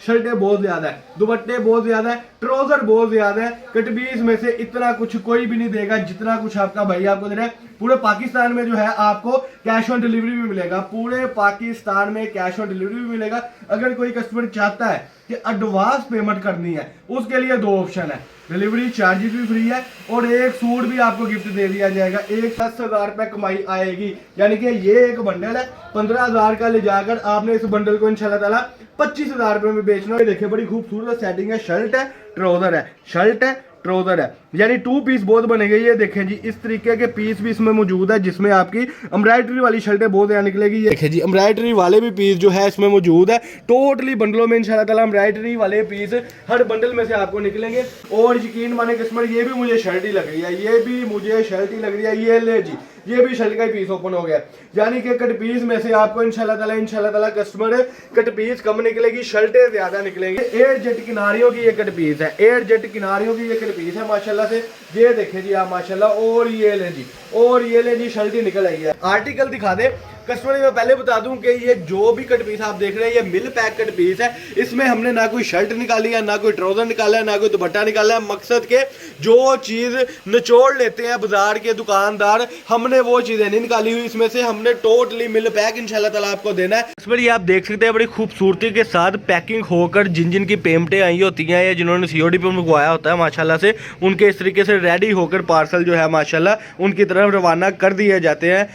शर्टें बहुत ज्यादा है, दुपट्टे बहुत ज्यादा है, ट्राउजर बहुत ज्यादा है। कट पीस में से इतना कुछ कोई भी नहीं देगा जितना कुछ आपका भाई आपको दे रहा है। पूरे पाकिस्तान में जो है आपको कैश ऑन डिलीवरी भी मिलेगा, पूरे पाकिस्तान में कैश ऑन डिलीवरी भी मिलेगा। अगर कोई कस्टमर चाहता है कि एडवांस पेमेंट करनी है, उसके लिए दो ऑप्शन है, डिलीवरी चार्जेस भी फ्री है और एक सूट भी आपको गिफ्ट दे दिया जाएगा। एक 10,000 रुपए कमाई आएगी, यानी कि ये एक बंडल है 15,000 का, ले जाकर आपने इस बंडल को इंशाल्लाह ताला 25,000 रुपए में बेचना है। देखिए बड़ी खूबसूरत सेटिंग है, शर्ट है, ट्राउजर है, शर्ट है, ट्राउजर है, यानी 2 पीस बहुत बनेंगे। ये देखें जी, इस तरीके के पीस भी इसमें मौजूद है, जिसमें आपकी एम्ब्रॉयडरी वाली शर्टें बहुत ज्यादा निकलेगी। ये देखें जी, एम्ब्रॉयडरी वाले भी पीस जो है इसमें मौजूद है। टोटली बंडलों में इंशाल्लाह ताला एम्ब्रॉयडरी वाले पीस हर बंडल में से आपको निकलेंगे। और यकीन माने कस्टमर, ये भी मुझे शर्ट ही लग रही है, ये भी मुझे शर्ट ही लग रही है। ये ले जी, ये भी शर्ट का ही पीस ओपन हो गया, यानी कि कट पीस में से आपको इंशाल्लाह ताला कस्टमर कट पीस कम निकलेगी, शर्टें ज्यादा निकलेंगी। एयर जेट किनारियों की ये कट पीस है, एयर जेट किनारियों की ये कट पीस है माशाल्लाह से। ये देखें जी आप माशाल्लाह। और ये ले जी, और ये ले जी, शर्ट ही निकल आई है। आर्टिकल दिखा दे कस्टमर। मैं पहले बता दूं कि ये जो भी कट पीस आप देख रहे हैं ये मिल पैक कट पीस है। इसमें हमने ना कोई शर्ट निकाली है, ना कोई ट्राउजर निकाला है, ना कोई दुपट्टा निकाला है। मकसद के जो चीज निचोड़ लेते हैं बाजार के दुकानदार, हमने वो चीजें नहीं निकाली हुई, इसमें से हमने टोटली मिल पैक इंशाल्लाह ताला आपको देना है। इस पर ये आप देख सकते हैं बड़ी खूबसूरती के साथ पैकिंग होकर जिन जिन की पेमेंटें आई होती हैं या जिन्होंने सीओडी पे मंगवाया होता है माशाल्लाह से, उनके इस तरीके से रेडी होकर पार्सल जो है माशाल्लाह उनकी तरफ रवाना कर दिए जाते हैं।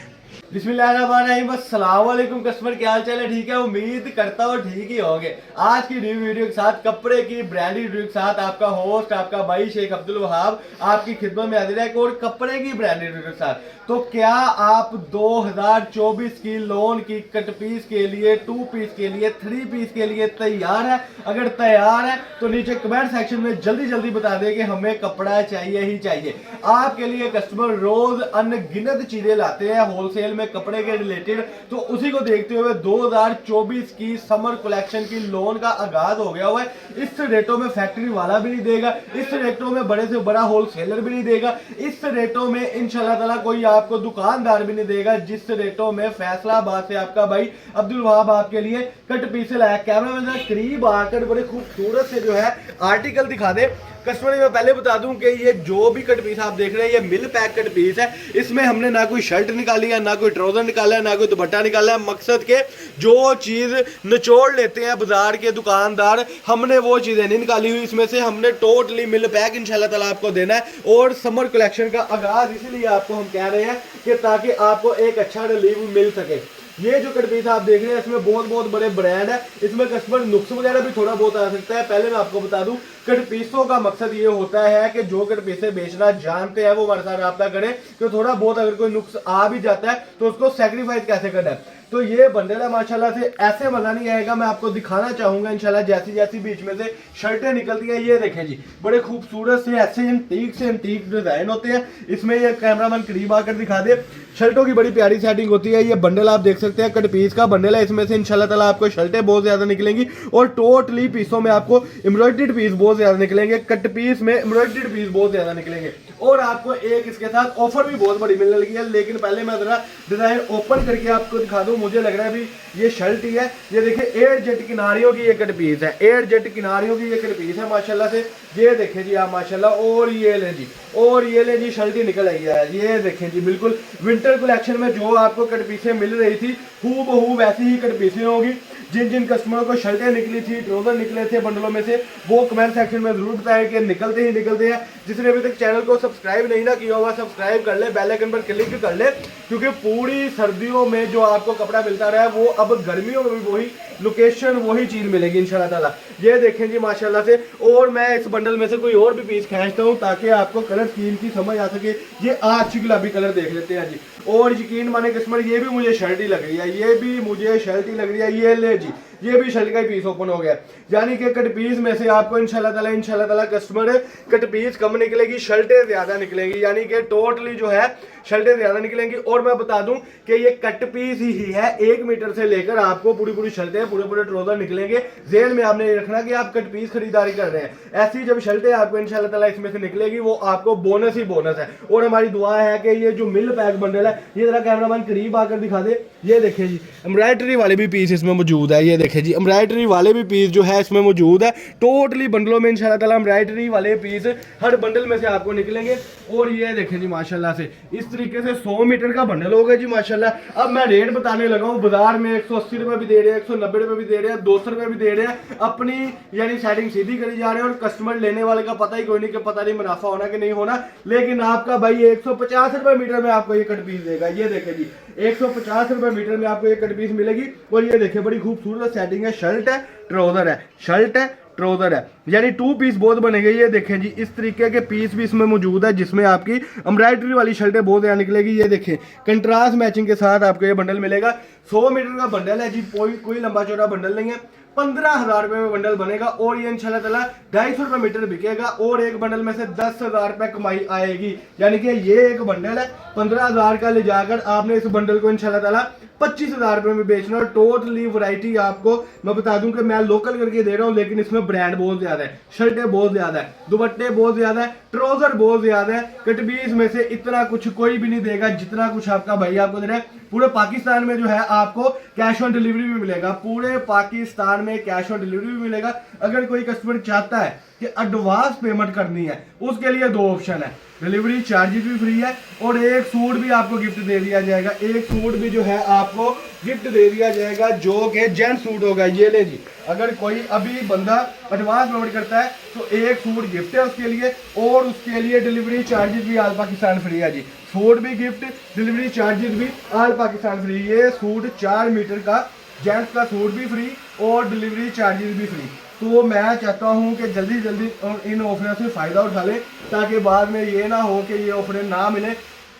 बिस्मिल्लाहिर्रहमानिर्रहीम, अस्सलाम वालेकुम कस्टमर, क्या हाल चाल है? ठीक है, उम्मीद करता हूँ ठीक ही होंगे। आज की न्यू वीडियो के साथ, कपड़े की ब्रांडेड वीडियो के साथ आपका होस्ट आपका भाई शेख अब्दुल वहाब आपकी खिदमत में हाजिर है एक और कपड़े की ब्रांडेड वीडियो के साथ। तो क्या आप 2024 की लोन की कट पीस के लिए, 2 पीस के लिए, 3 पीस के लिए तैयार है? अगर तैयार है तो नीचे कमेंट सेक्शन में जल्दी जल्दी बता दें कि हमें कपड़ा चाहिए ही चाहिए। आपके लिए कस्टमर रोज अनगिनत चीजें लाते हैं होलसेल में कपड़े के रिलेटेड, तो उसी को देखते हुए 2024 की समर कलेक्शन की लोन का आगाज हो गया हुआ है। इस रेटों में फैक्ट्री वाला भी नहीं देगा, इस रेटों में बड़े से बड़ा होलसेलर भी नहीं देगा, इस रेटों में इंशाल्लाह ताला कोई आपको दुकानदार भी नहीं देगा जिस रेटों में फैसलाबाद से आपका भाई अब्दुल वहाब आपके लिए कट पीस लाया। कैमरा में करीब आकर बड़े खूबसूरत से जो है आर्टिकल दिखा दे कस्टमर। मैं पहले बता दूं कि ये जो भी कट पीस आप देख रहे हैं ये मिल पैक कट पीस है। इसमें हमने ना कोई शर्ट निकाली है, ना कोई ट्राउजर निकाला है, ना कोई दुपट्टा निकाला है। मकसद के जो चीज निचोड़ लेते हैं बाजार के दुकानदार, हमने वो चीजें नहीं निकाली हुई, इसमें से हमने टोटली मिल पैक इंशाल्लाह ताला आपको देना है। और समर कलेक्शन का आगाज इसलिए आपको हम कह रहे हैं कि ताकि आपको एक अच्छा रिलीव मिल सके। ये जो कट पीस आप देख रहे हैं इसमें बहुत बहुत बड़े ब्रांड है, इसमें कस्टमर नुक्स वगैरह भी थोड़ा बहुत आ सकता है। पहले मैं आपको बता दूं, कट पीसों का मकसद ये होता है कि जो कट पीसे बेचना जानते हैं वो हमारे साथ रब्ता करें, तो थोड़ा बहुत अगर कोई नुक्स आ भी जाता है तो उसको सेक्रीफाइस कैसे करना है। तो ये बंडल है माशाल्लाह से, ऐसे मजा नहीं आएगा। मैं आपको दिखाना चाहूंगा इंशाल्लाह जैसी जैसी बीच में से शर्टें निकलती हैं। ये देखें जी, बड़े खूबसूरत से ऐसे एंटीक डिजाइन होते हैं। इसमें ये कैमरामैन करीब आकर दिखा दे, शर्टों की बड़ी प्यारी सेटिंग होती है। ये बंडल आप देख सकते हैं, कट पीस का बंडल है। इसमें से इंशाल्लाह ताला आपको शर्टें बहुत ज्यादा निकलेंगी और टोटली पीसों में आपको एम्ब्रॉयडर्ड पीस बहुत ज्यादा निकलेंगे, कट पीस में एम्ब्रॉयडर्ड पीस बहुत ज्यादा निकलेंगे। और आपको एक इसके साथ ऑफर भी बहुत बड़ी मिलने लगी है। लेकिन पहले मैं जरा डिजाइन ओपन करके आपको दिखा दूं। मुझे लग रहा है भी ये शर्ट ही है। ये देखिए एयर जेट किनारियों की ये कट पीस है, एयर जेट किनारियों की ये कट पीस है माशाल्लाह से। ये देखें जी आप माशाल्लाह। और ये ले जी, और ये ले जी, शर्ट ही निकल आई है। ये देखें जी, बिल्कुल विंटर कलेक्शन में जो आपको कट पीसें मिल रही थी हूबहू वैसी ही कट पीसें होगी। जिन जिन कस्टमरों को शर्टें निकली थी, ट्राउजर निकले थे बंडलों में से, वो कमेंट सेक्शन में जरूर बताएं कि निकलते ही निकलते हैं। जिसने अभी तक चैनल को सब्सक्राइब नहीं ना किया होगा, सब्सक्राइब कर ले, बेल आइकन पर क्लिक कर ले, क्योंकि पूरी सर्दियों में जो आपको कपड़ा मिलता रहा है वो अब गर्मियों में भी वही लोकेशन वही चीज मिलेगी इंशाल्लाह ताला। ये देखें जी माशाल्लाह से। और मैं इस बंडल में से कोई और भी पीस खींचता हूँ ताकि आपको कलर स्कीम की समझ आ सके। ये अच्छी गुलाबी कलर देख लेते हैं जी। और यकीन माने कस्टमर, ये भी मुझे शर्ट ही लग रही है, ये भी मुझे शर्ट ही लग रही है। ये ले जी, ये भी शर्ट का ही पीस ओपन हो गया, यानी कि कट पीस में से आपको इंशाल्लाह ताला कस्टमर कट पीस कम निकलेगी, शर्टें ज्यादा निकलेंगी, यानी कि टोटली जो है शर्टें ज्यादा निकलेंगी। और मैं बता दूं कि ये कट पीस ही है, 1 मीटर से लेकर आपको पूरी पूरी शर्टें, पूरे पूरे ट्राउजर निकलेंगे। जेल में आपने ये रखना कि आप कट पीस खरीदारी कर रहे हैं। ऐसी जब शर्टें आपको इंशाल्लाह ताला इसमें से निकलेगी वो आपको बोनस ही बोनस है। और हमारी दुआ है कि ये जो मिल पैक बंडल है, ये जरा कैमरामैन करीब आकर दिखा दे, ये देखिए जी एम्ब्रॉयडरी वाले भी पीस इसमें मौजूद है। ये देखिए जी एम्ब्रॉयडरी वाले भी पीस जो है इसमें मौजूद है। टोटली बंडलों में इंशाल्लाह ताला एम्ब्रॉयडरी वाले पीस हर बंडल में से आपको निकलेंगे। और ये देखें जी माशाल्लाह से इस तरीके से 100 मीटर का बंडल होगा जी माशाल्लाह। अब मैं रेट बताने लगा हूँ, बाजार में 180 रुपये भी दे रहे हैं, 190 रुपये भी दे रहे हैं, 200 रुपये भी दे रहे हैं। अपनी यानी सेटिंग सीधी करी जा रहे हैं और कस्टमर लेने वाले का पता ही कोई नहीं कि पता नहीं मुनाफा होना कि नहीं होना। लेकिन आपका भाई 150 रुपये मीटर में आपको ये कट पीस देगा। ये देखे जी 150 रुपये मीटर में आपको ये कट पीस मिलेगी। और ये देखिए बड़ी खूबसूरत सेटिंग है, शर्ट है ट्राउजर है, शर्ट है ट्राउजर है, यानी 2 पीस बहुत बनेंगे। ये देखें जी इस तरीके के पीस भी इसमें मौजूद है जिसमें आपकी एम्ब्रॉयडरी वाली शर्टें बहुत ज़्यादा निकलेगी। ये देखें कंट्रास्ट मैचिंग के साथ आपको ये बंडल मिलेगा। 100 मीटर का बंडल है जी, कोई लंबा चौड़ा बंडल नहीं है। 15,000 रुपये में बंडल बनेगा और ये इंशाल्लाह ताला 250 रुपये मीटर बिकेगा और एक बंडल में से 10,000 रुपये कमाई आएगी। यानी कि ये एक बंडल है 15,000 का ले जाकर आपने इस बंडल को इंशाल्लाह ताला 25,000 रुपये में बेचना। और टोटली वैरायटी आपको मैं बता दूं कि मैं लोकल करके दे रहा हूं, लेकिन इसमें ब्रांड बहुत ज्यादा है, शर्टें बहुत ज्यादा है, दुपट्टे बहुत ज्यादा है, ट्राउजर बहुत ज्यादा है। कटबीस में से इतना कुछ कोई भी नहीं देगा जितना कुछ आपका भाई आपको दे रहा है। पूरे पाकिस्तान में जो है आपको कैश ऑन डिलीवरी भी मिलेगा, पूरे पाकिस्तान में कैश ऑन डिलीवरी भी मिलेगा। अगर कोई कस्टमर चाहता है कि एडवांस पेमेंट करनी है उसके लिए 2 ऑप्शन है, डिलीवरी चार्जेस भी फ्री है और एक सूट भी आपको गिफ्ट दे दिया जाएगा। एक सूट भी जो है आपको गिफ्ट दे दिया जाएगा जो कि जेंट सूट होगा। ये ले जी, अगर कोई अभी बंदा एडवांस पेमेंट करता है तो एक सूट गिफ्ट है उसके लिए और उसके लिए डिलीवरी चार्जेस भी ऑल पाकिस्तान फ्री है जी। सूट भी गिफ्ट, डिलीवरी चार्जेस भी ऑल पाकिस्तान फ्री। ये सूट 4 मीटर का जेंट्स का सूट भी फ्री और डिलीवरी चार्जेस भी फ्री। तो मैं चाहता हूं कि जल्दी जल्दी इन ऑफरों से फ़ायदा उठा लें ताकि बाद में ये ना हो कि ये ऑफरें ना मिले।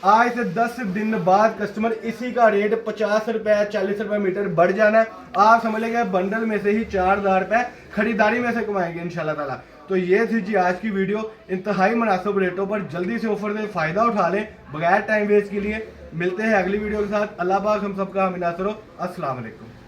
आज से 10 दिन बाद कस्टमर इसी का रेट 50 रुपये 40 रुपये मीटर बढ़ जाना है। आप समझ लेंगे बंडल में से ही 4,000 रुपये खरीदारी में से कमाएंगे इंशाल्लाह ताला। तो ये थी जी आज की वीडियो, इंतहाई मुनासिब रेटों पर जल्दी से ऑफर से फ़ायदा उठा लें बगैर टाइम वेस्ट के लिए। मिलते हैं अगली वीडियो के साथ। अल्लाह पाक हम सबका हमें नासर हो। अस्सलाम वालेकुम।